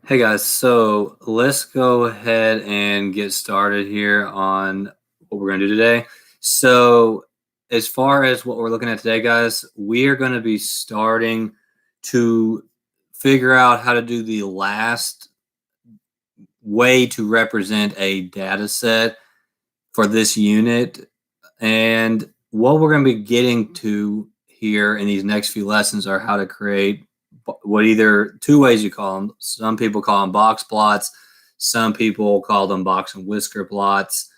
Hey guys, so let's go ahead and get started here on what we're going to do today. So, as far as what we're looking at today, guys, we are going to be starting to figure out how to do the last way to represent a data set for this unit. And what we're going to be getting to here in these next few lessons are how to create what either two ways you call them. Some people call them box plots. Some people call them box and whisker plots.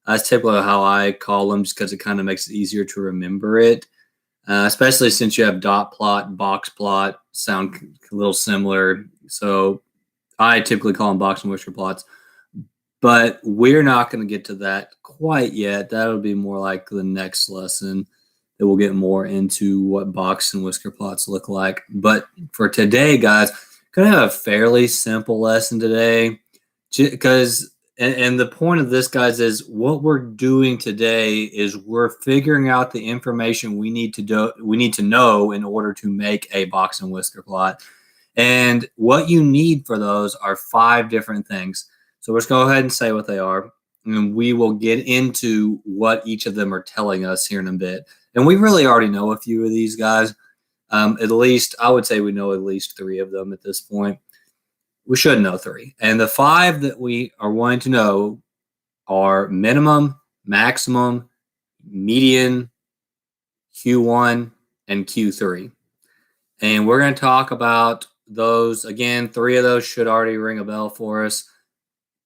That's typically how I call them just because it kind of makes it easier to remember it. Especially since you have dot plot, box plot, sound a little similar. So I typically call them box and whisker plots. But we're not going to get to that quite yet. That'll be more like the next lesson that we'll get more into what box and whisker plots look like. But for today, guys, going to have a fairly simple lesson today because and the point of this, guys, is what we're doing today is we're figuring out the information we need to know in order to make a box and whisker plot. And what you need for those are 5 different things. So let's go ahead and say what they are, and we will get into what each of them are telling us here in a bit. And we really already know a few of these guys. At least, I would say we know at least 3 of them at this point. We should know 3. And the 5 that we are wanting to know are minimum, maximum, median, Q1, and Q3. And we're going to talk about those. Again, 3 of those should already ring a bell for us.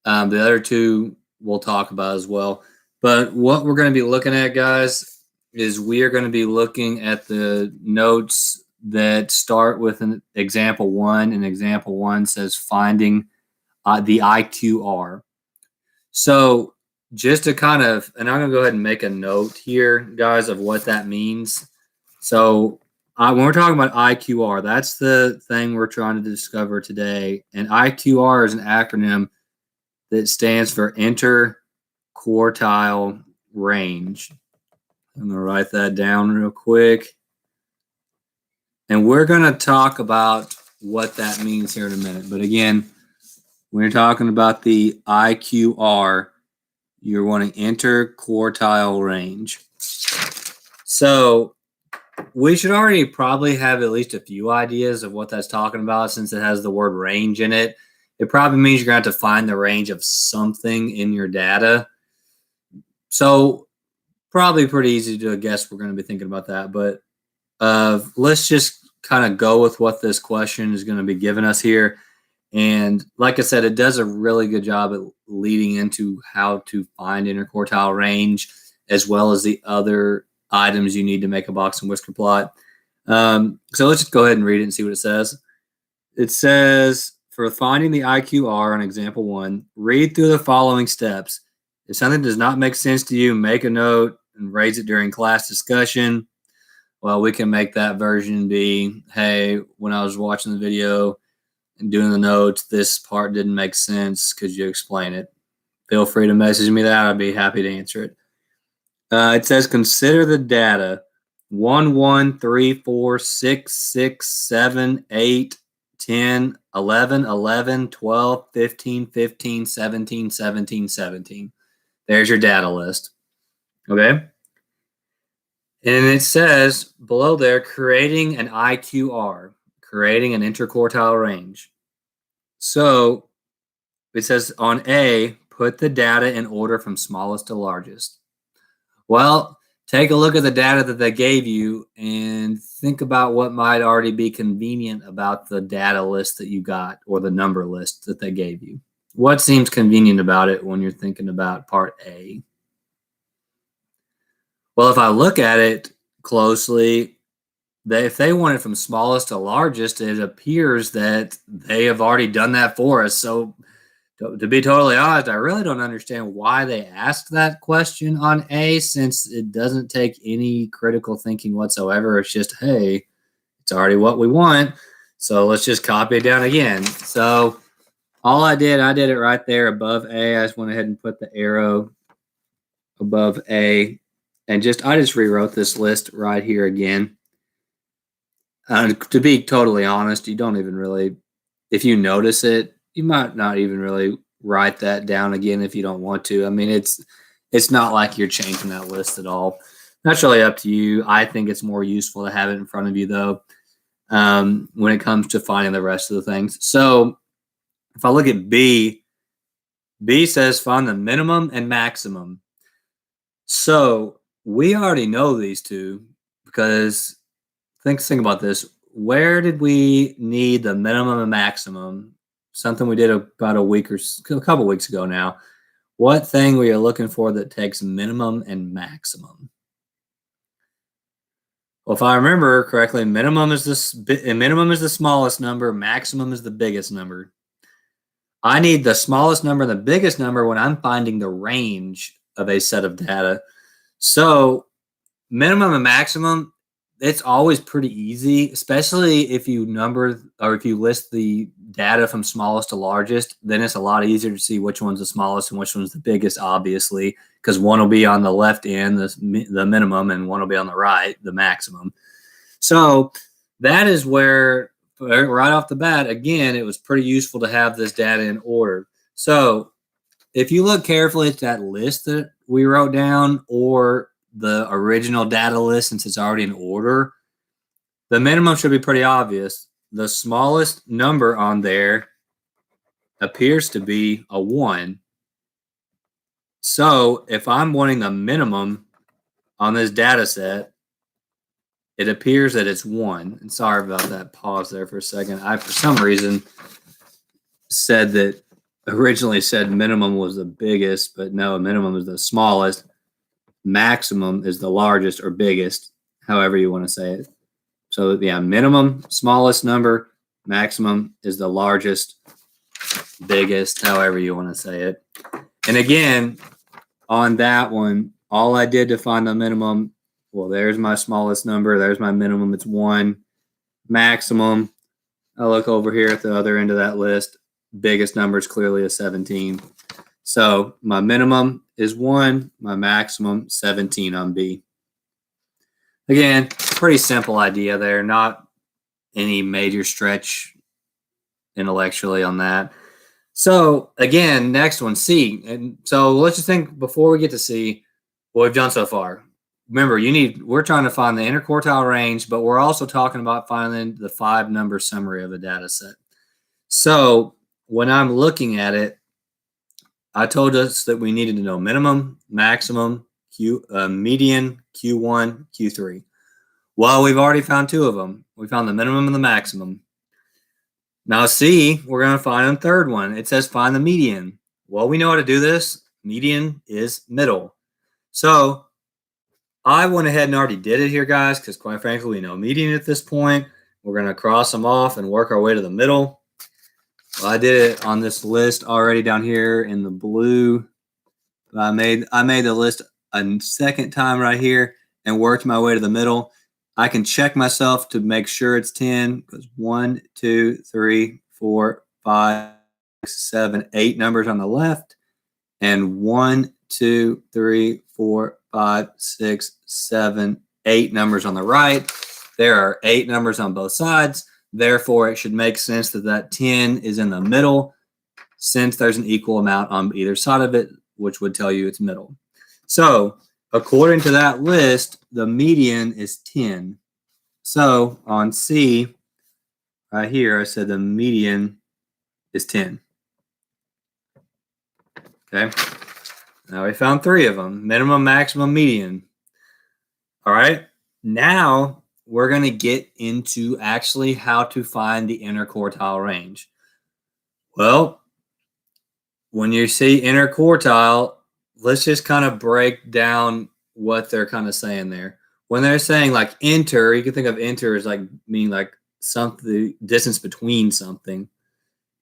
The other 2 we'll talk about as well. But what we're going to be looking at, guys, is we are going to be looking at the notes that start with an example 1. And example 1 says finding the IQR. So just to kind of, and I'm going to go ahead and make a note here, guys, of what that means. So when we're talking about IQR, that's the thing we're trying to discover today. And IQR is an acronym that stands for interquartile range. I'm going to write that down real quick. And we're going to talk about what that means here in a minute. But again, when you're talking about the IQR, you're wanting interquartile range. So we should already probably have at least a few ideas of what that's talking about since it has the word range in it. It probably means you're going to have to find the range of something in your data. So probably pretty easy to guess we're going to be thinking about that. But let's just kind of go with what this question is going to be giving us here. And like I said, it does a really good job at leading into how to find interquartile range as well as the other items you need to make a box and whisker plot. So let's just go ahead and read it and see what it says. It says, for finding the IQR on example 1, read through the following steps. If something does not make sense to you, make a note and raise it during class discussion. Well, we can make that version be, hey, when I was watching the video and doing the notes, this part didn't make sense. Could you explain it? Feel free to message me that. I'd be happy to answer it. It says, consider the data 1, 1, 3, 4, 6, 6, 7, 8, 10, 11, 11, 12, 15, 15, 17, 17, 17. There's your data list. Okay. And it says below there, creating an IQR, creating an interquartile range. So it says on A, put the data in order from smallest to largest. Well, take a look at the data that they gave you and think about what might already be convenient about the data list that you got or the number list that they gave you. What seems convenient about it when you're thinking about part A? Well, if I look at it closely, if they want it from smallest to largest, it appears that they have already done that for us. So to be totally honest, I really don't understand why they asked that question on A, since it doesn't take any critical thinking whatsoever. It's just, hey, it's already what we want, so let's just copy it down again. So all I did it right there above A. I just went ahead and put the arrow above A, and I just rewrote this list right here again. To be totally honest, you don't even really, if you notice it, you might not even really write that down again if you don't want to. I mean, it's not like you're changing that list at all. That's really up to you. I think it's more useful to have it in front of you though, when it comes to finding the rest of the things. So if I look at B, B says find the minimum and maximum. So we already know these two because think about this. Where did we need the minimum and maximum? Something we did about a couple weeks ago now. What thing were you looking for that takes minimum and maximum? Well, if I remember correctly, minimum is the smallest number, maximum is the biggest number. I need the smallest number and the biggest number when I'm finding the range of a set of data. So minimum and maximum, it's always pretty easy, especially if you number or if you list the data from smallest to largest, then it's a lot easier to see which one's the smallest and which one's the biggest, obviously, because one will be on the left end, the minimum, and one will be on the right, the maximum. So that is where, right off the bat, again, it was pretty useful to have this data in order. So if you look carefully at that list that we wrote down or the original data list, since it's already in order, the minimum should be pretty obvious. The smallest number on there appears to be a 1. So if I'm wanting the minimum on this data set, it appears that it's 1. And sorry about that pause there for a second. I, for some reason, originally said minimum was the biggest, but no, minimum is the smallest. Maximum is the largest or biggest, however you want to say it. So yeah, minimum, smallest number, maximum is the largest, biggest, however you want to say it. And again, on that one, all I did to find the minimum, well, there's my smallest number, there's my minimum, it's 1. Maximum, I look over here at the other end of that list, biggest number is clearly a 17. So my minimum is 1, my maximum 17 on B. Again, pretty simple idea there, not any major stretch intellectually on that. So again, next one, C. And so let's just think before we get to C, what we've done so far. Remember, we're trying to find the interquartile range, but we're also talking about finding the 5-number summary of a data set. So when I'm looking at it, I told us that we needed to know minimum, maximum, median, Q1, Q3. Well, we've already found 2 of them. We found the minimum and the maximum. Now C, we're going to find a third one. It says find the median. Well, we know how to do this. Median is middle. So I went ahead and already did it here, guys, because quite frankly, we know median at this point. We're going to cross them off and work our way to the middle. Well, I did it on this list already down here in the blue. I made the list a second time right here and worked my way to the middle. I can check myself to make sure it's 10 because 1, 2, 3, 4, 5, 6, 7, 8 numbers on the left, and 1, 2, 3, 4, 5, 6, 7, 8 numbers on the right. There are 8 numbers on both sides. Therefore, it should make sense that 10 is in the middle since there's an equal amount on either side of it, which would tell you it's middle. So according to that list, the median is 10. So on C, right here, I said the median is 10. Okay. Now we found 3 of them, minimum, maximum, median. All right. Now we're going to get into actually how to find the interquartile range. Well, when you see interquartile, let's just kind of break down what they're kind of saying there. When they're saying like inter, you can think of inter as like meaning like something, distance between something.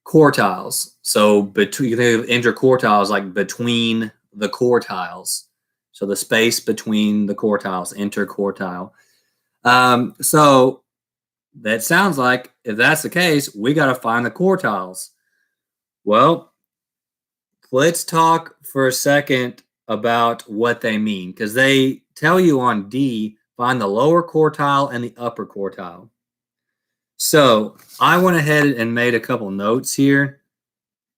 Quartiles. So between, you can think of interquartiles like between the quartiles. So the space between the quartiles, interquartile. So that sounds like if that's the case, we got to find the quartiles. Well, let's talk for a second about what they mean because they tell you on D, find the lower quartile and the upper quartile. So I went ahead and made a couple notes here.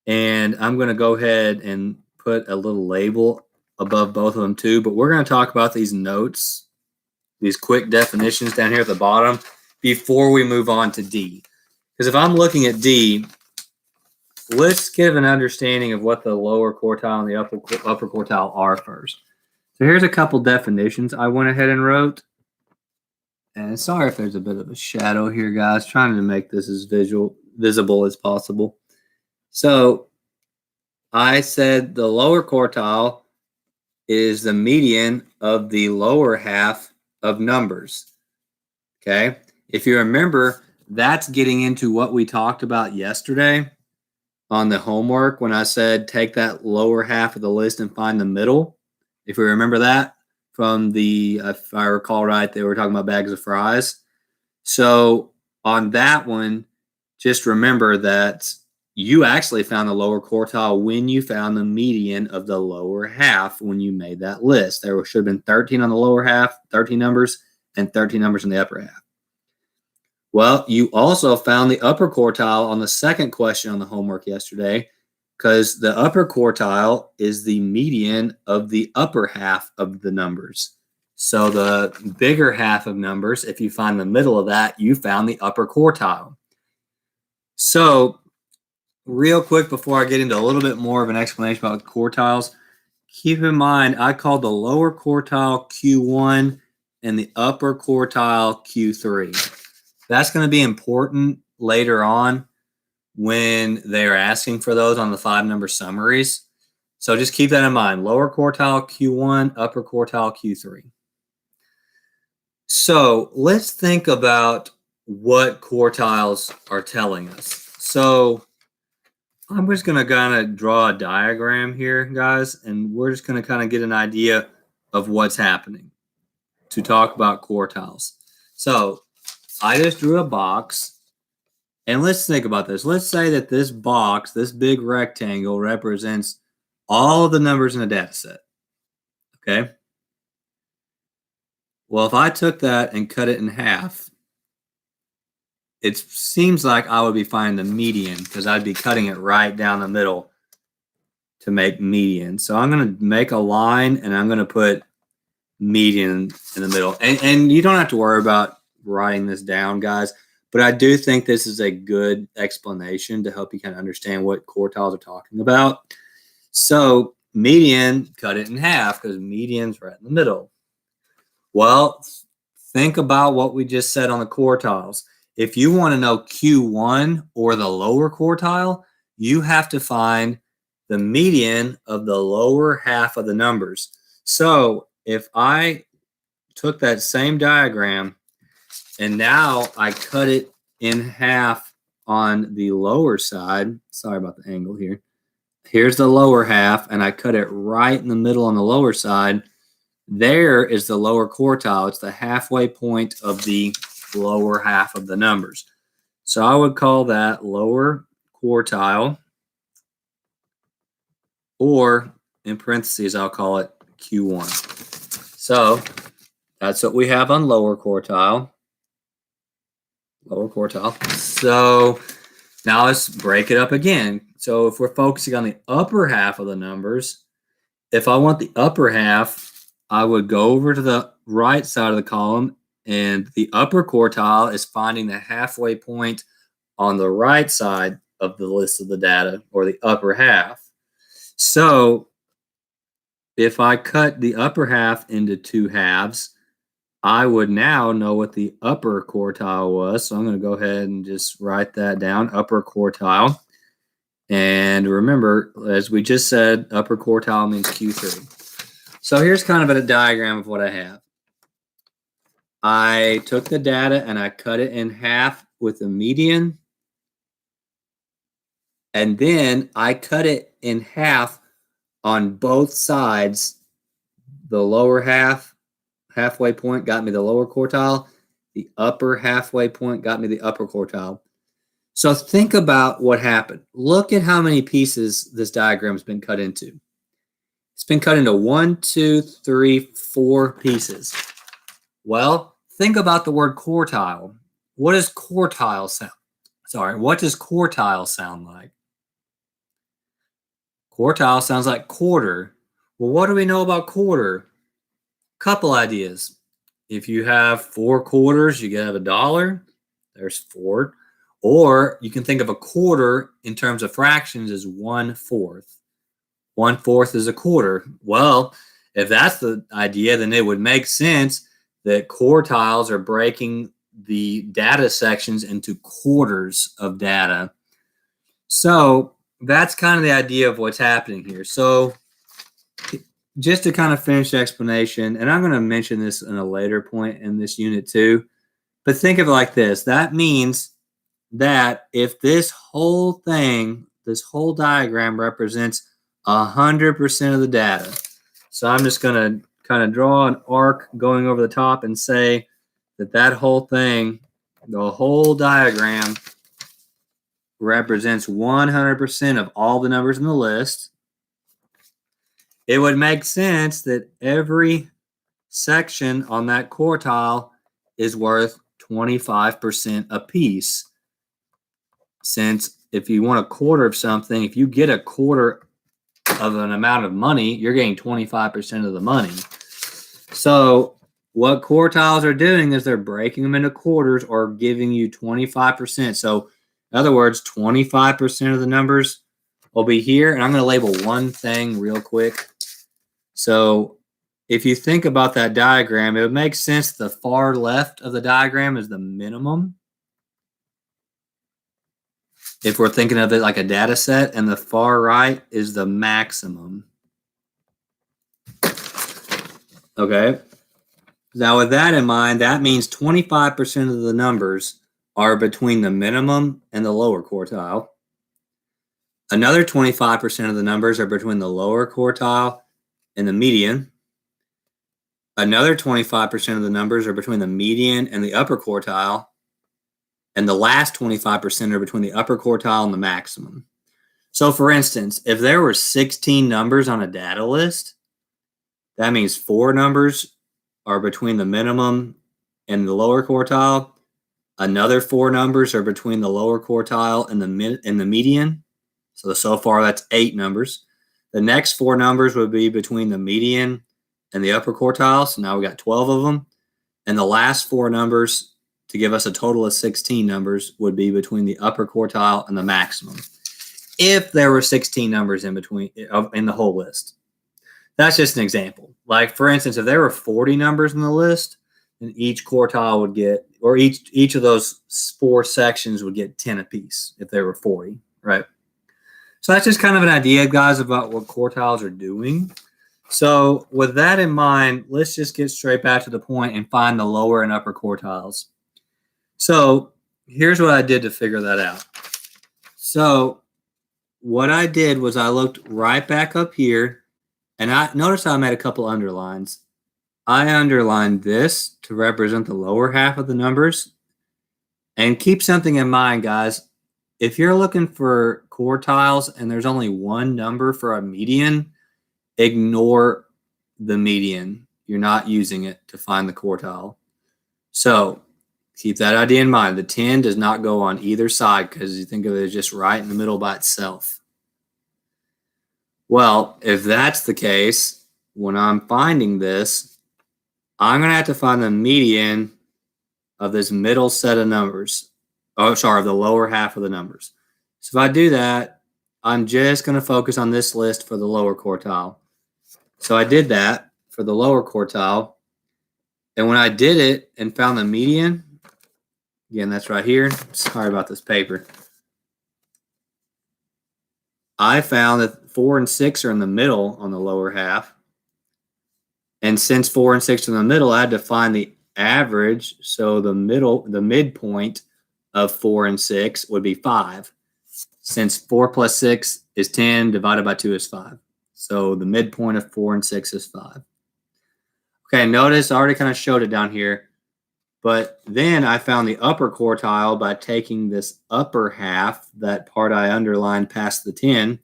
And I'm going to go ahead and put a little label above both of them too. But we're going to talk about these notes, these quick definitions down here at the bottom before we move on to D. Because if I'm looking at D, let's give an understanding of what the lower quartile and the upper quartile are first. So here's a couple definitions I went ahead and wrote. And sorry if there's a bit of a shadow here, guys, trying to make this as visible as possible. So I said the lower quartile is the median of the lower half of numbers. Okay. If you remember, that's getting into what we talked about yesterday on the homework when I said take that lower half of the list and find the middle. If we remember that from the, if I recall right, they were talking about bags of fries. So on that one, just remember that you actually found the lower quartile when you found the median of the lower half when you made that list. There should have been 13 on the lower half, 13 numbers, and 13 numbers in the upper half. Well, you also found the upper quartile on the second question on the homework yesterday, because the upper quartile is the median of the upper half of the numbers. So the bigger half of numbers, if you find the middle of that, you found the upper quartile. So real quick before I get into a little bit more of an explanation about quartiles, keep in mind I call the lower quartile Q1 and the upper quartile Q3. That's going to be important later on when they're asking for those on the 5-number summaries. So just keep that in mind. Lower quartile Q1, upper quartile Q3. So let's think about what quartiles are telling us. So I'm just going to kind of draw a diagram here, guys, and we're just going to kind of get an idea of what's happening to talk about quartiles. So I just drew a box, and let's think about this. Let's say that this box, this big rectangle, represents all of the numbers in a data set. Okay? Well, if I took that and cut it in half, it seems like I would be finding the median because I'd be cutting it right down the middle to make median. So I'm going to make a line, and I'm going to put median in the middle. And you don't have to worry about writing this down, guys, but I do think this is a good explanation to help you kind of understand what quartiles are talking about. So median, cut it in half because median's right in the middle. Well, think about what we just said on the quartiles. If you want to know Q1 or the lower quartile, you have to find the median of the lower half of the numbers. So if I took that same diagram and now I cut it in half on the lower side. Sorry about the angle here. Here's the lower half, and I cut it right in the middle on the lower side. There is the lower quartile. It's the halfway point of the lower half of the numbers. So I would call that lower quartile, or in parentheses, I'll call it Q1. So that's what we have on lower quartile. Lower quartile. So now let's break it up again. So if we're focusing on the upper half of the numbers, if I want the upper half, I would go over to the right side of the column, and the upper quartile is finding the halfway point on the right side of the list of the data, or the upper half. So if I cut the upper half into 2 halves, I would now know what the upper quartile was. So I'm going to go ahead and just write that down, upper quartile. And remember, as we just said, upper quartile means Q3. So here's kind of a diagram of what I have. I took the data and I cut it in half with the median. And then I cut it in half on both sides. The lower halfway point got me the lower quartile. The upper halfway point got me the upper quartile. So think about what happened. Look at how many pieces this diagram has been cut into. It's been cut into 1, 2, 3, 4 pieces. Well, think about the word quartile. What does quartile sound? What does quartile sound like? Quartile sounds like quarter. Well, what do we know about quarter? Couple ideas. If you have 4 quarters, you get $1. There's 4. Or you can think of a quarter in terms of fractions as 1/4. 1/4 is a quarter. Well, if that's the idea, then it would make sense that quartiles are breaking the data sections into quarters of data. So that's kind of the idea of what's happening here. So just to kind of finish the explanation, and I'm going to mention this in a later point in this unit too, but think of it like this. That means that if this whole thing, this whole diagram represents 100% of the data. So I'm just going to kind of draw an arc going over the top and say that that whole thing, the whole diagram represents 100% of all the numbers in the list. It would make sense that every section on that quartile is worth 25% apiece. Since if you want a quarter of something, if you get a quarter of an amount of money, you're getting 25% of the money. So what quartiles are doing is they're breaking them into quarters or giving you 25%. So in other words, 25% of the numbers will be here. And I'm going to label one thing real quick. So if you think about that diagram, it would make sense the far left of the diagram is the minimum. If we're thinking of it like a data set, and the far right is the maximum. Okay. Now with that in mind, that means 25% of the numbers are between the minimum and the lower quartile. Another 25% of the numbers are between the lower quartile and the median. Another 25% of the numbers are between the median and the upper quartile. And the last 25% are between the upper quartile and the maximum. So for instance, if there were 16 numbers on a data list, that means 4 numbers are between the minimum and the lower quartile. Another 4 numbers are between the lower quartile and the median. So far that's 8 numbers. The next 4 numbers would be between the median and the upper quartile. So now we got 12 of them. And the last 4 numbers to give us a total of 16 numbers would be between the upper quartile and the maximum. If there were 16 numbers in between in the whole list. That's just an example. Like for instance, if there were 40 numbers in the list, then each quartile would get, or each of those 4 sections would get 10 apiece if there were 40, right? So that's just kind of an idea, guys, about what quartiles are doing. So with that in mind, let's just get straight back to the point and find the lower and upper quartiles. So here's what I did to figure that out. So what I did was I looked right back up here, and I noticed I made a couple underlines. I underlined this to represent the lower half of the numbers. And keep something in mind, guys. If you're looking for quartiles and there's only one number for a median, ignore the median. You're not using it to find the quartile. So keep that idea in mind. The 10 does not go on either side because you think of it as just right in the middle by itself. Well, if that's the case, when I'm finding this, I'm going to have to find the median of this middle set of numbers. Oh, sorry, of the lower half of the numbers. So if I do that, I'm just going to focus on this list for the lower quartile. So I did that for the lower quartile. And when I did it and found the median, again, that's right here. Sorry about this paper. I found that 4 and 6 are in the middle on the lower half. And since 4 and 6 are in the middle, I had to find the average. So the midpoint of 4 and 6 would be 5. Since 4 plus 6 is 10, divided by 2 is 5. So the midpoint of 4 and 6 is 5. Okay, notice I already kind of showed it down here. But then I found the upper quartile by taking this upper half, that part I underlined past the 10,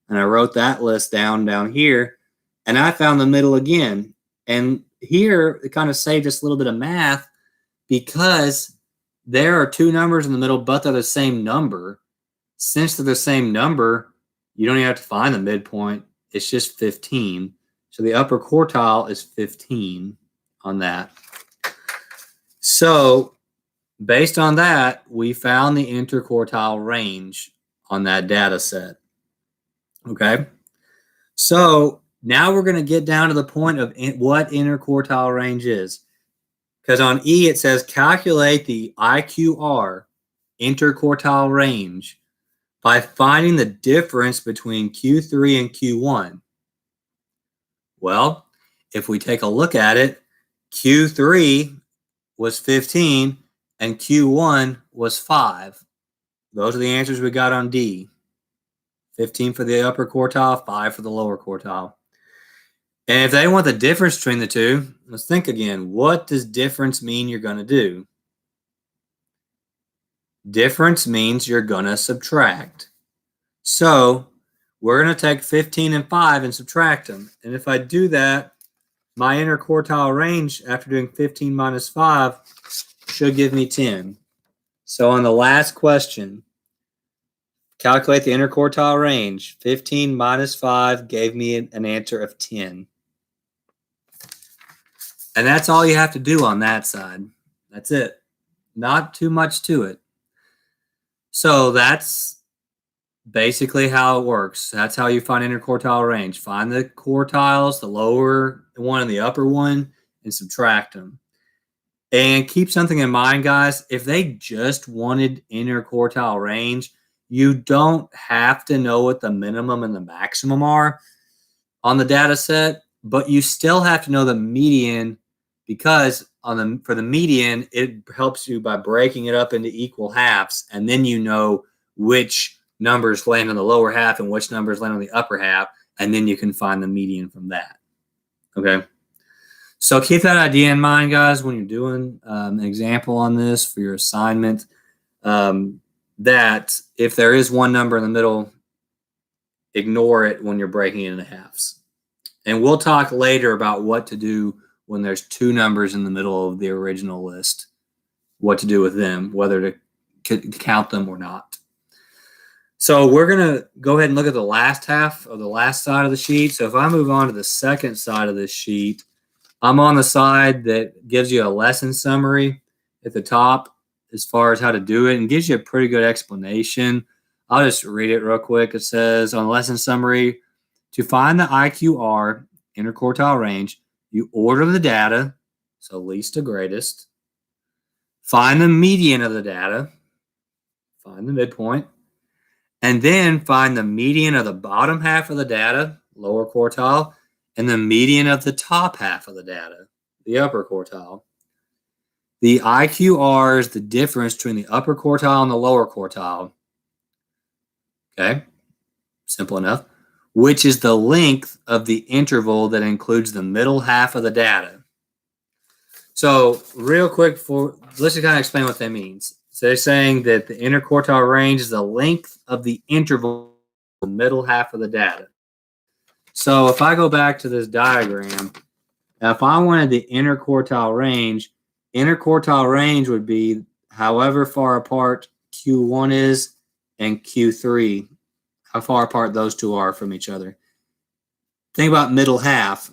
and I wrote that list down here, and I found the middle again. And here it kind of saved us a little bit of math because there are 2 numbers in the middle, but they're the same number. Since they're the same number, You don't even have to find the midpoint. It's just 15. So the upper quartile is 15 on that. So based on that, we found the interquartile range on that data set. Okay. So now we're going to get down to the point of what interquartile range is. Because on E, it says calculate the IQR, interquartile range, by finding the difference between Q3 and Q1. Well, if we take a look at it, Q3 was 15 and Q1 was 5. Those are the answers we got on D. 15 for the upper quartile, 5 for the lower quartile. And if they want the difference between the two, let's think again. What does difference mean you're going to do? Difference means you're going to subtract. So we're going to take 15 and 5 and subtract them. And if I do that, my interquartile range after doing 15 minus 5 should give me 10. So on the last question, calculate the interquartile range. 15 minus 5 gave me an answer of 10. And that's all you have to do on that side. That's it. Not too much to it. So that's basically how it works. That's how you find interquartile range. Find the quartiles, the lower one and the upper one, and subtract them. And keep something in mind, guys. If they just wanted interquartile range, you don't have to know what the minimum and the maximum are on the data set, but you still have to know the median, because for the median, it helps you by breaking it up into equal halves, and then you know which numbers land on the lower half and which numbers land on the upper half, and then you can find the median from that. Okay? So keep that idea in mind, guys, when you're doing an example on this for your assignment, that if there is one number in the middle, ignore it when you're breaking it into halves. And we'll talk later about what to do when there's two numbers in the middle of the original list, what to do with them, whether to count them or not. So we're going to go ahead and look at the last half of the last side of the sheet. So if I move on to the second side of this sheet, I'm on the side that gives you a lesson summary at the top as far as how to do it and gives you a pretty good explanation. I'll just read it real quick. It says on the lesson summary, to find the IQR, interquartile range, you order the data, so least to greatest, find the median of the data, find the midpoint, and then find the median of the bottom half of the data, lower quartile, and the median of the top half of the data, the upper quartile. The IQR is the difference between the upper quartile and the lower quartile. Okay, simple enough. Which is the length of the interval that includes the middle half of the data. So real quick, let's just kind of explain what that means. So they're saying that the interquartile range is the length of the interval in the middle half of the data. So if I go back to this diagram, now if I wanted the interquartile range would be however far apart Q1 is and Q3, how far apart those two are from each other. Think about middle half.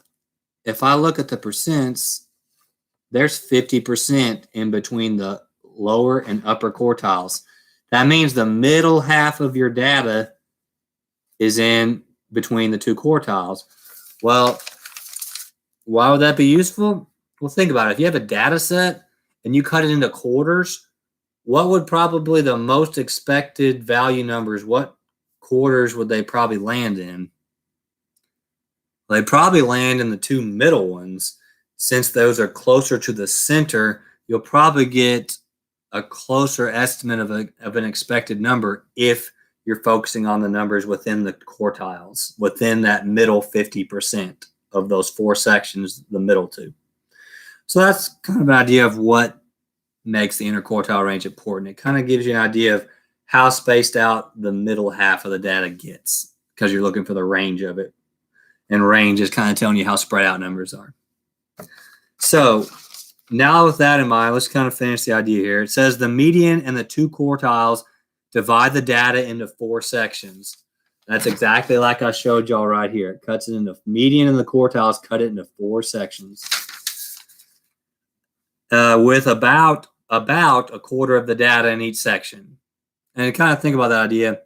If I look at the percents, there's 50% in between the lower and upper quartiles. That means the middle half of your data is in between the two quartiles. Well, why would that be useful? Well, think about it. If you have a data set and you cut it into quarters, what would probably the most expected value numbers, what quarters would they probably land in? They probably land in the two middle ones. Since those are closer to the center, you'll probably get a closer estimate of an expected number if you're focusing on the numbers within the quartiles, within that middle 50% of those four sections, the middle two. So that's kind of an idea of what makes the interquartile range important. It kind of gives you an idea of how spaced out the middle half of the data gets, because you're looking for the range of it. And range is kind of telling you how spread out numbers are. So now with that in mind, let's kind of finish the idea here. It says the median and the two quartiles divide the data into four sections. That's exactly like I showed y'all right here. It cuts it into median and the quartiles, cut it into 4 sections. With about a quarter of the data in each section. And kind of think about that idea.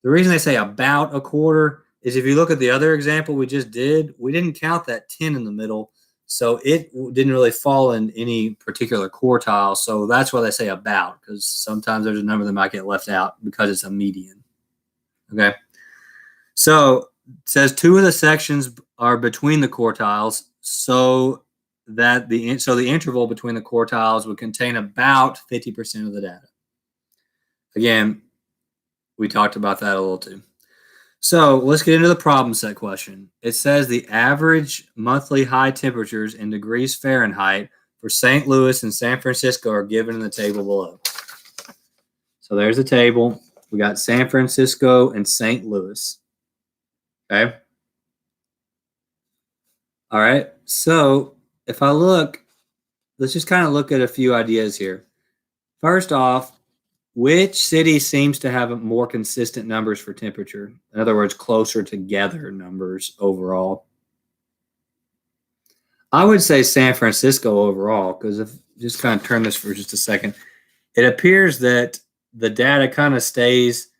The reason they say about a quarter is if you look at the other example we just did, we didn't count that 10 in the middle. So it didn't really fall in any particular quartile. So that's why they say about, because sometimes there's a number that might get left out because it's a median. Okay. So it says 2 of the sections are between the quartiles, so that the interval between the quartiles would contain about 50% of the data. Again, we talked about that a little too. So let's get into the problem set question. It says the average monthly high temperatures in degrees Fahrenheit for St. Louis and San Francisco are given in the table below. So there's the table. We got San Francisco and St. Louis. Okay. All right. So if I look, let's just kind of look at a few ideas here. First off, which city seems to have more consistent numbers for temperature? In other words, closer together numbers overall. I would say San Francisco overall, because if just kind of turn this for just a second, it appears that the data kind of stays.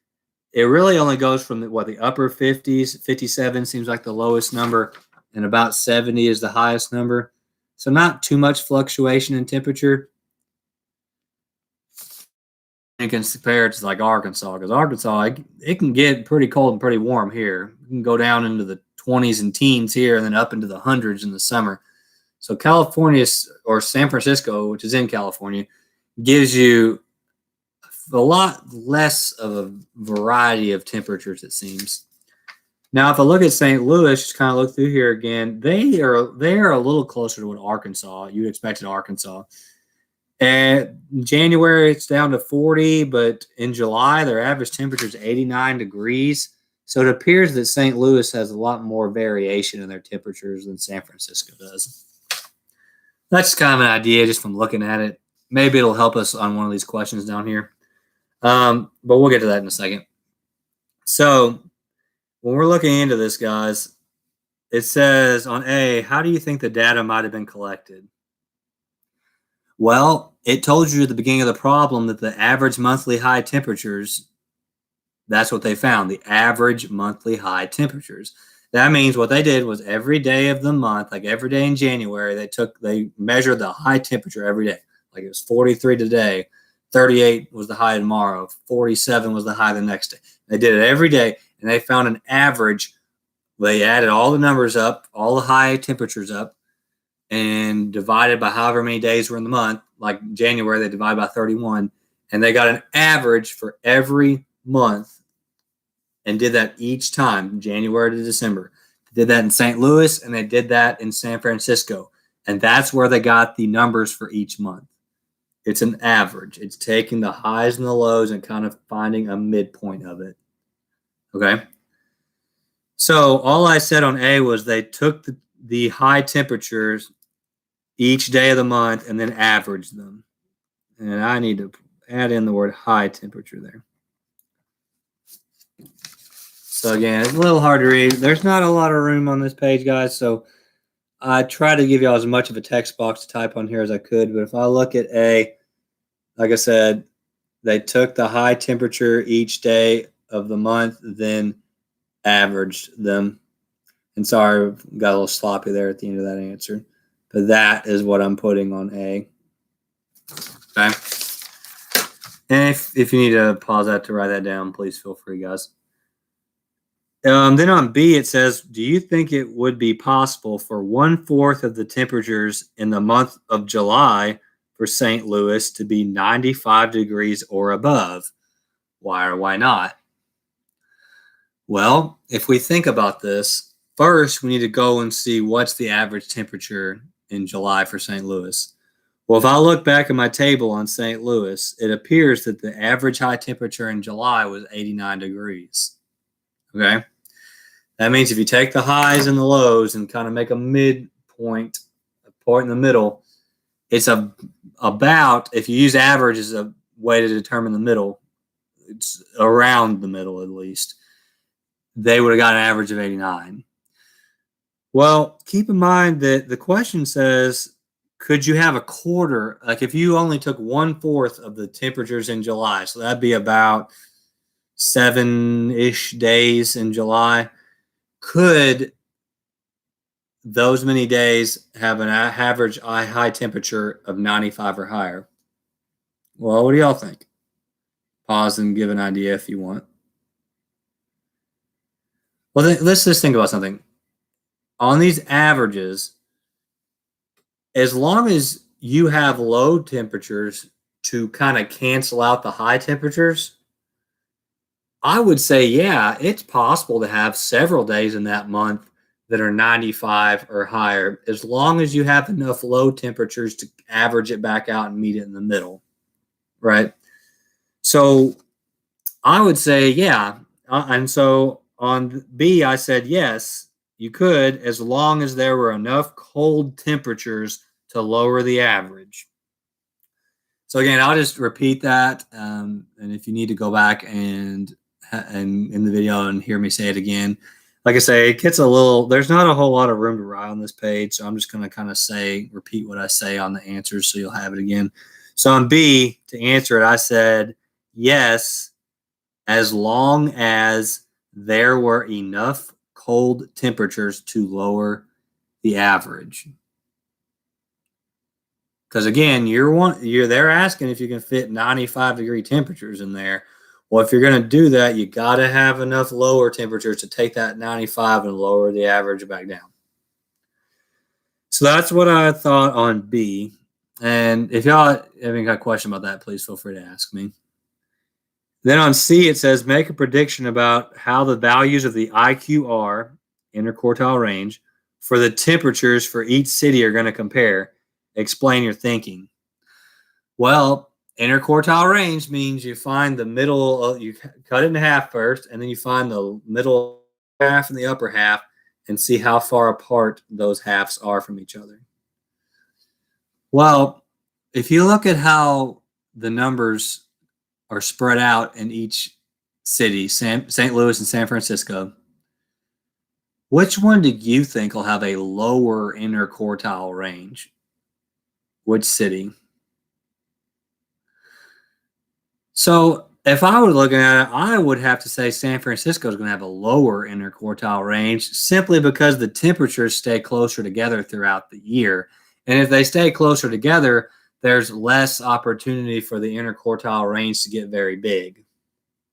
It really only goes from the upper 50s, 57 seems like the lowest number, and about 70 is the highest number. So not too much fluctuation in temperature. You can compare it to like Arkansas, because Arkansas, it can get pretty cold and pretty warm here. It can go down into the 20s and teens here and then up into the hundreds in the summer. So California, or San Francisco, which is in California, gives you a lot less of a variety of temperatures, it seems. Now, if I look at St. Louis, just kind of look through here again, they are a little closer to what Arkansas, you'd expect in Arkansas. And January, it's down to 40, but in July, their average temperature is 89 degrees. So it appears that St. Louis has a lot more variation in their temperatures than San Francisco does. That's kind of an idea just from looking at it. Maybe it'll help us on one of these questions down here. But we'll get to that in a second. So when we're looking into this, guys, it says on A, how do you think the data might have been collected? Well, it told you at the beginning of the problem that the average monthly high temperatures, that's what they found, the average monthly high temperatures. That means what they did was every day of the month, like every day in January, they measured the high temperature every day. Like it was 43 today, 38 was the high tomorrow, 47 was the high the next day. They did it every day, and they found an average. They added all the numbers up, all the high temperatures up, and divided by however many days were in the month. Like January, they divided by 31, and they got an average for every month and did that each time, January to December. They did that in St. Louis, and they did that in San Francisco, and that's where they got the numbers for each month. It's an average. It's taking the highs and the lows and kind of finding a midpoint of it. Okay? So all I said on A was they took the high temperatures each day of the month and then averaged them. And I need to add in the word high temperature there. So again, it's a little hard to read. There's not a lot of room on this page, guys, so I try to give y'all as much of a text box to type on here as I could. But if I look at A, like I said, they took the high temperature each day of the month, then averaged them. And sorry, got a little sloppy there at the end of that answer. But that is what I'm putting on A. Okay. And if you need to pause that to write that down, please feel free, guys. Then on B, it says, do you think it would be possible for 1/4 of the temperatures in the month of July for St. Louis to be 95 degrees or above? Why or why not? Well, if we think about this, first we need to go and see what's the average temperature in July for St. Louis. Well, if I look back at my table on St. Louis, it appears that the average high temperature in July was 89 degrees. Okay? That means if you take the highs and the lows and kind of make a midpoint, a point in the middle, it's about, if you use average as a way to determine the middle, it's around the middle at least. they would have got an average of 89. Well, keep in mind that the question says, could you have a quarter? Like if you only took 1/4 of the temperatures in July, so that'd be about 7-ish days in July. Could those many days have an average high temperature of 95 or higher? Well, what do y'all think? Pause and give an idea if you want. Well, let's just think about something. On these averages, as long as you have low temperatures to kind of cancel out the high temperatures, I would say, yeah, it's possible to have several days in that month that are 95 or higher, as long as you have enough low temperatures to average it back out and meet it in the middle, right? So I would say, yeah. And so on B, I said, yes, you could, as long as there were enough cold temperatures to lower the average. So again, I'll just repeat that. And if you need to go back and in the video and hear me say it again, like I say, it gets a little, there's not a whole lot of room to write on this page. So I'm just going to kind of repeat what I say on the answers so you'll have it again. So on B, to answer it, I said, yes, as long as there were enough cold temperatures to lower the average. Because again, they're asking if you can fit 95-degree temperatures in there. Well, if you're going to do that, you got to have enough lower temperatures to take that 95 and lower the average back down. So that's what I thought on B. And if y'all have any kind of question about that, please feel free to ask me. Then on C, it says, make a prediction about how the values of the IQR, interquartile range, for the temperatures for each city are going to compare. Explain your thinking. Well, interquartile range means you find the middle, you cut it in half first, and then you find the middle half and the upper half and see how far apart those halves are from each other. Well, if you look at how the numbers are spread out in each city, St. Louis and San Francisco, which one do you think will have a lower interquartile range? Which city? So if I were looking at it, I would have to say San Francisco is going to have a lower interquartile range simply because the temperatures stay closer together throughout the year. And if they stay closer together, there's less opportunity for the interquartile range to get very big,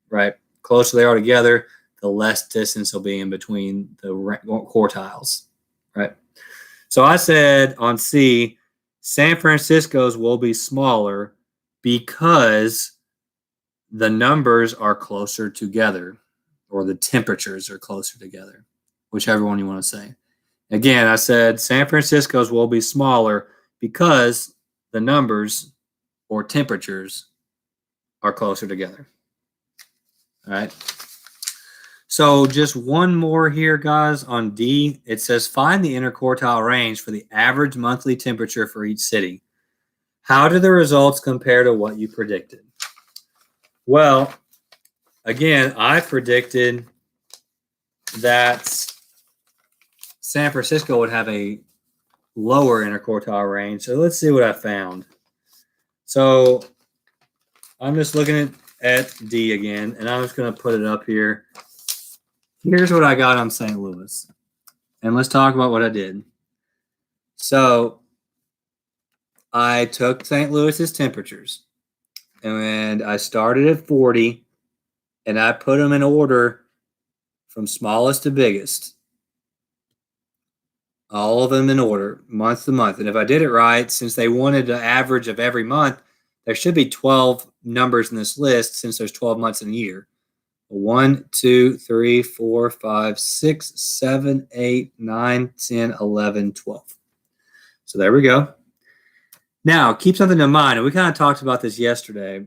right? Closer they are together, the less distance will be in between the quartiles, right? So I said on C, San Francisco's will be smaller because the numbers are closer together, or the temperatures are closer together, whichever one you want to say. Again, I said San Francisco's will be smaller because the numbers or temperatures are closer together. All right. So just one more here, guys, on D. It says find the interquartile range for the average monthly temperature for each city. How do the results compare to what you predicted? Well, again, I predicted that San Francisco would have a lower interquartile range. So let's see what I found. So I'm just looking at D again, and I'm just going to put it up here. Here's what I got on St. Louis. And let's talk about what I did. So I took St. Louis's temperatures, and I started at 40, and I put them in order from smallest to biggest. All of them in order, month to month. And if I did it right, since they wanted an average of every month, there should be 12 numbers in this list since there's 12 months in a year. 1, 2, 3, 4, 5, 6, 7, 8, 9, 10, 11, 12. So there we go. Now, keep something in mind, and we kind of talked about this yesterday.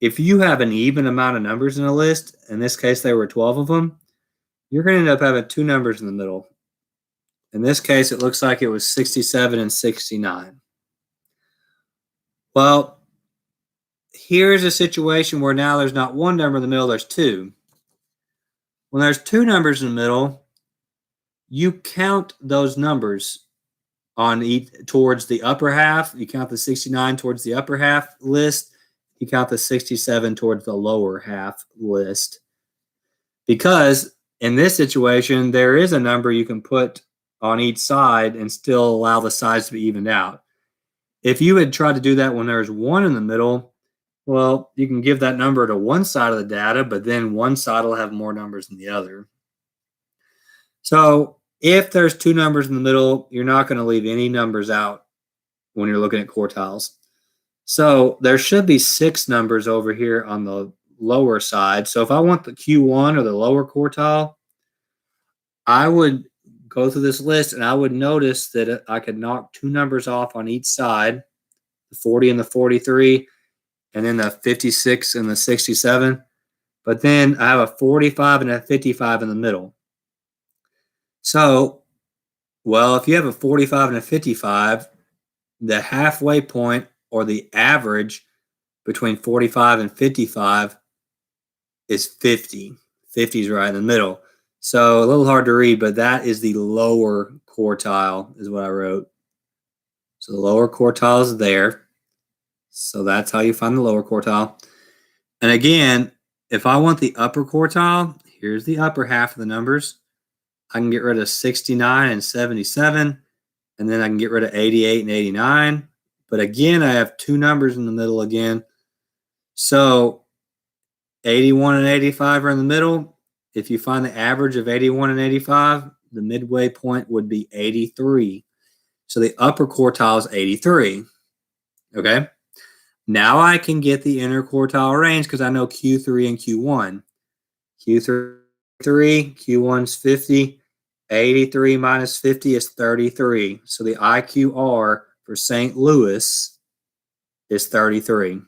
If you have an even amount of numbers in a list, in this case there were 12 of them, you're going to end up having two numbers in the middle. In this case, it looks like it was 67 and 69. Well, here's a situation where now there's not one number in the middle, there's two. When there's two numbers in the middle, you count those numbers on each towards the upper half. You count the 69 towards the upper half list. You count the 67 towards the lower half list. Because in this situation, there is a number you can put on each side and still allow the sides to be evened out. If you had tried to do that when there's one in the middle, well, you can give that number to one side of the data, but then one side will have more numbers than the other. So if there's two numbers in the middle, you're not going to leave any numbers out when you're looking at quartiles. So there should be 6 numbers over here on the lower side. So if I want the Q1 or the lower quartile, I would go through this list and I would notice that I could knock 2 numbers off on each side, the 40 and the 43, and then the 56 and the 67. But then I have a 45 and a 55 in the middle. So, well, if you have a 45 and a 55, the halfway point or the average between 45 and 55 is 50. 50 is right in the middle. So a little hard to read, but that is the lower quartile is what I wrote. So the lower quartile is there. So that's how you find the lower quartile. And again, if I want the upper quartile, here's the upper half of the numbers. I can get rid of 69 and 77, and then I can get rid of 88 and 89. But again, I have 2 numbers in the middle again. So 81 and 85 are in the middle. If you find the average of 81 and 85, the midway point would be 83. So the upper quartile is 83. Okay. Now I can get the interquartile range because I know Q3 and Q1. Q3, Q1's 50. 83 minus 50 is 33. So the IQR for St. Louis is 33.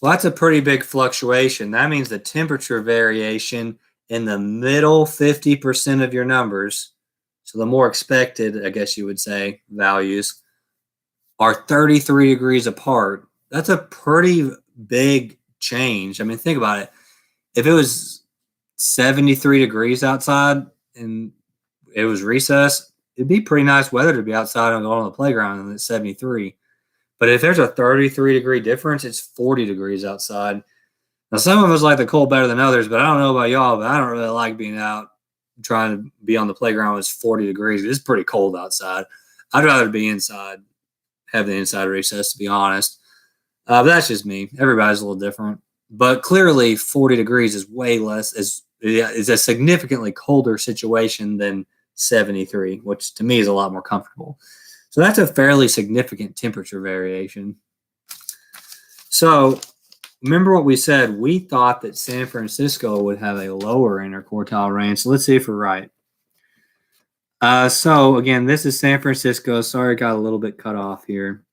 Well, that's a pretty big fluctuation. That means the temperature variation in the middle 50% of your numbers, so the more expected, I guess you would say, values, are 33 degrees apart. That's a pretty big change. I mean, think about it. If it was 73 degrees outside and it was recess, it'd be pretty nice weather to be outside and go on the playground, and it's 73. But if there's a 33-degree difference, it's 40 degrees outside. Now, some of us like the cold better than others, but I don't know about y'all, but I don't really like being out trying to be on the playground when it's 40 degrees. It's pretty cold outside. I'd rather be inside, have the inside recess, to be honest. But that's just me. Everybody's a little different. But clearly, 40 degrees is way less, is a significantly colder situation than 73, which to me is a lot more comfortable. So that's a fairly significant temperature variation. So remember what we said. We thought that San Francisco would have a lower interquartile range. So let's see if we're right. So again, this is San Francisco. Sorry, I got a little bit cut off here.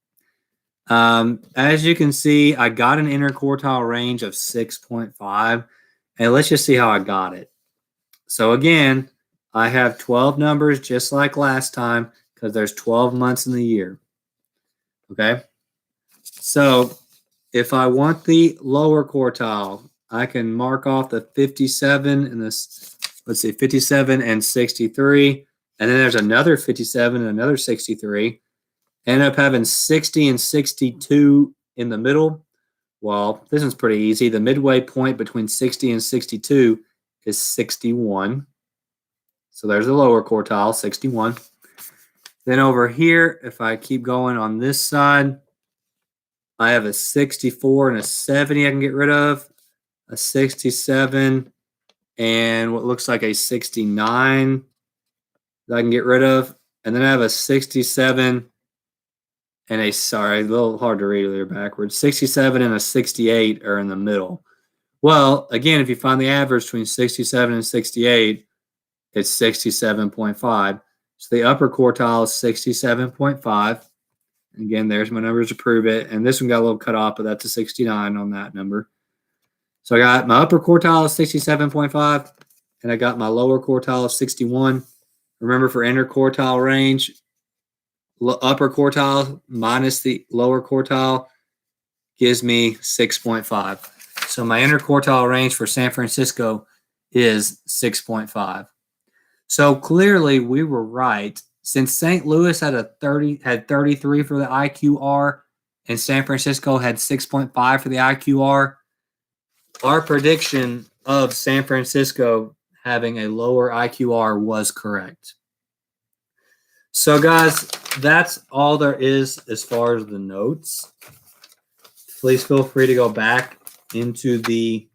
As you can see, I got an interquartile range of 6.5. And let's just see how I got it. So again, I have 12 numbers just like last time because there's 12 months in the year. Okay. So if I want the lower quartile, I can mark off the 57 and this, let's see, 57 and 63. And then there's another 57 and another 63. End up having 60 and 62 in the middle. Well, this one's pretty easy. The midway point between 60 and 62 is 61. So there's the lower quartile, 61. Then over here, if I keep going on this side, I have a 64 and a 70 I can get rid of, a 67, and what looks like a 69 that I can get rid of. And then I have a 67 and a, sorry, a little hard to read there backwards, 67 and a 68 are in the middle. Well, again, if you find the average between 67 and 68, it's 67.5. So the upper quartile is 67.5. Again, there's my numbers to prove it. And this one got a little cut off, but that's a 69 on that number. So I got my upper quartile of 67.5, and I got my lower quartile of 61. Remember, for interquartile range, upper quartile minus the lower quartile gives me 6.5. So my interquartile range for San Francisco is 6.5. So clearly we were right. Since St. Louis had 33 for the IQR and San Francisco had 6.5 for the IQR, our prediction of San Francisco having a lower IQR was correct. So guys, that's all there is as far as the notes. Please feel free to go back into the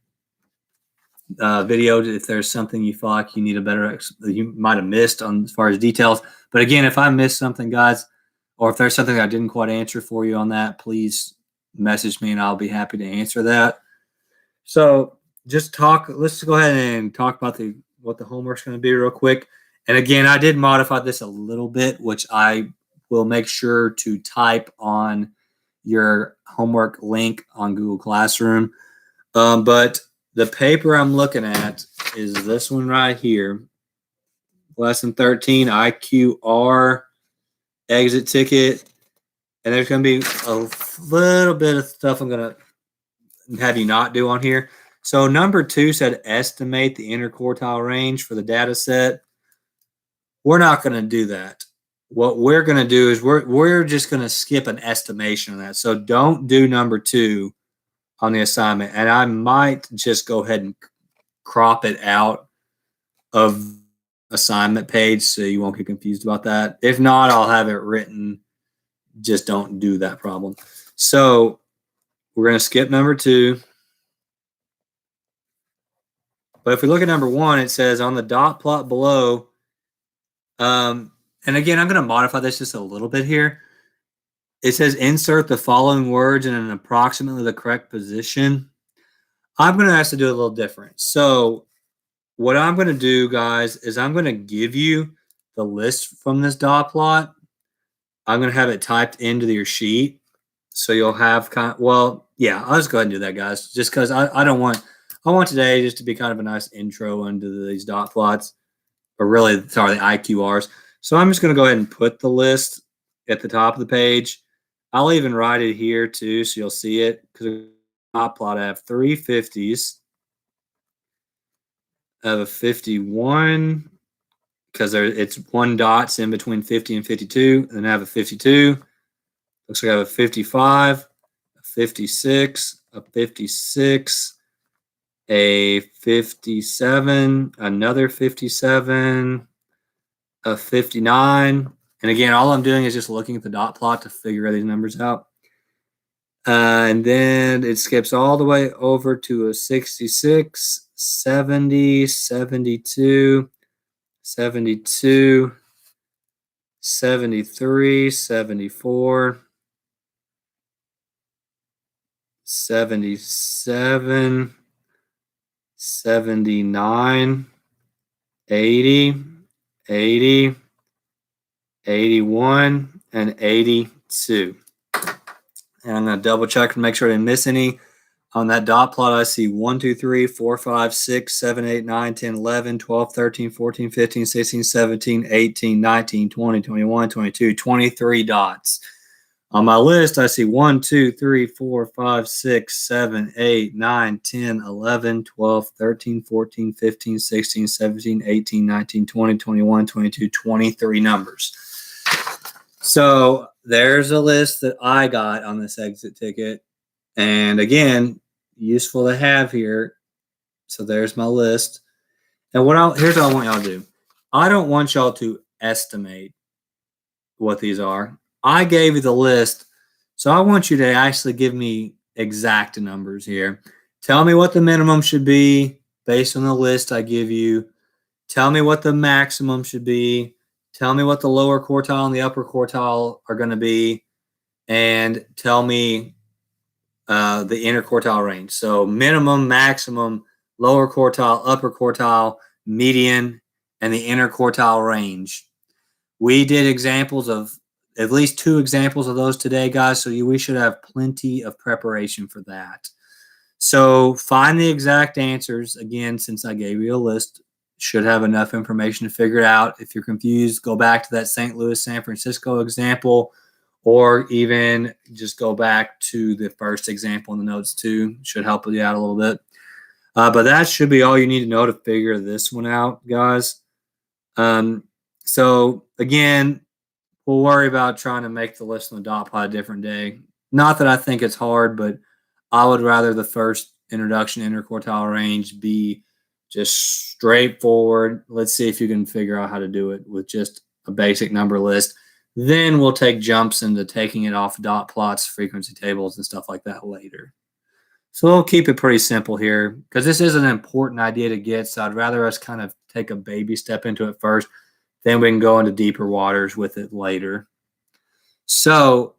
video if there's something you feel like you need a better, you might have missed on as far as details. But again, if I missed something, guys, or if there's something I didn't quite answer for you on that, please message me and I'll be happy to answer that. So let's go ahead and talk about what the homework's going to be real quick. And again, I did modify this a little bit, which I will make sure to type on your homework link on Google Classroom. But the paper I'm looking at is this one right here. Lesson 13, IQR exit ticket. And there's going to be a little bit of stuff I'm going to have you not do on here. So number 2 said estimate the interquartile range for the data set. We're not going to do that. What we're going to do is we're just going to skip an estimation of that. So don't do number 2 on the assignment. And I might just go ahead and crop it out of assignment page so you won't get confused about that. If not, I'll have it written. Just don't do that problem. So we're going to skip number 2. But if we look at number 1, it says on the dot plot below, and again, I'm going to modify this just a little bit here. It says insert the following words in an approximately the correct position. I'm going to have to do it a little different. So what I'm going to do, guys, is I'm going to give you the list from this dot plot. I'm going to have it typed into your sheet. So you'll have I'll just go ahead and do that, guys, just because I want today just to be kind of a nice intro into these dot plots, or really, the IQRs. So I'm just going to go ahead and put the list at the top of the page. I'll even write it here too, so you'll see it, because the dot plot I have 3 50s. I have a 51 because it's 1 dot's in between 50 and 52. And then I have a 52. Looks like I have a 55, a 56, a 56, a 57, another 57, a 59. And again, all I'm doing is just looking at the dot plot to figure these numbers out. And then it skips all the way over to a 66, 70, 72, 72, 73, 74, 77, 79, 80, 80, 81, and 82. And I'm going to double check to make sure I didn't miss any. On that dot plot, I see 1, 2, 3, 4, 5, 6, 7, 8, 9, 10, 11, 12, 13, 14, 15, 16, 17, 18, 19, 20, 21, 22, 23 dots. On my list, I see 1, 2, 3, 4, 5, 6, 7, 8, 9, 10, 11, 12, 13, 14, 15, 16, 17, 18, 19, 20, 21, 22, 23 numbers. So there's a list that I got on this exit ticket. And again, useful to have here. So there's my list. And here's what I want y'all to do. I don't want y'all to estimate what these are. I gave you the list, so I want you to actually give me exact numbers here. Tell me what the minimum should be based on the list I give you. Tell me what the maximum should be. Tell me what the lower quartile and the upper quartile are going to be. And tell me the interquartile range. So minimum, maximum, lower quartile, upper quartile, median, and the interquartile range. We did examples of at least 2 examples of those today, guys, so we should have plenty of preparation for that. So find the exact answers. Again, since I gave you a list, should have enough information to figure it out. If you're confused, go back to that St. Louis, San Francisco example, or even just go back to the first example in the notes too. Should help you out a little bit. But that should be all you need to know to figure this one out, guys. So again, we'll worry about trying to make the list on the dot plot a different day. Not that I think it's hard, but I would rather the first introduction interquartile range be just straightforward. Let's see if you can figure out how to do it with just a basic number list. Then we'll take jumps into taking it off dot plots, frequency tables, and stuff like that later. So we'll keep it pretty simple here because this is an important idea to get. So I'd rather us kind of take a baby step into it first. Then we can go into deeper waters with it later. So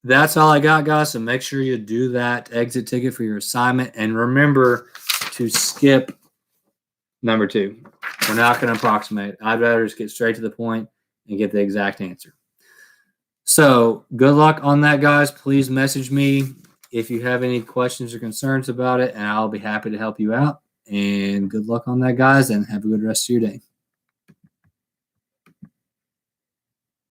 that's all I got, guys. So make sure you do that exit ticket for your assignment. And remember to skip number 2. We're not going to approximate. I'd rather just get straight to the point and get the exact answer. So good luck on that, guys. Please message me if you have any questions or concerns about it, and I'll be happy to help you out. And good luck on that, guys, and have a good rest of your day.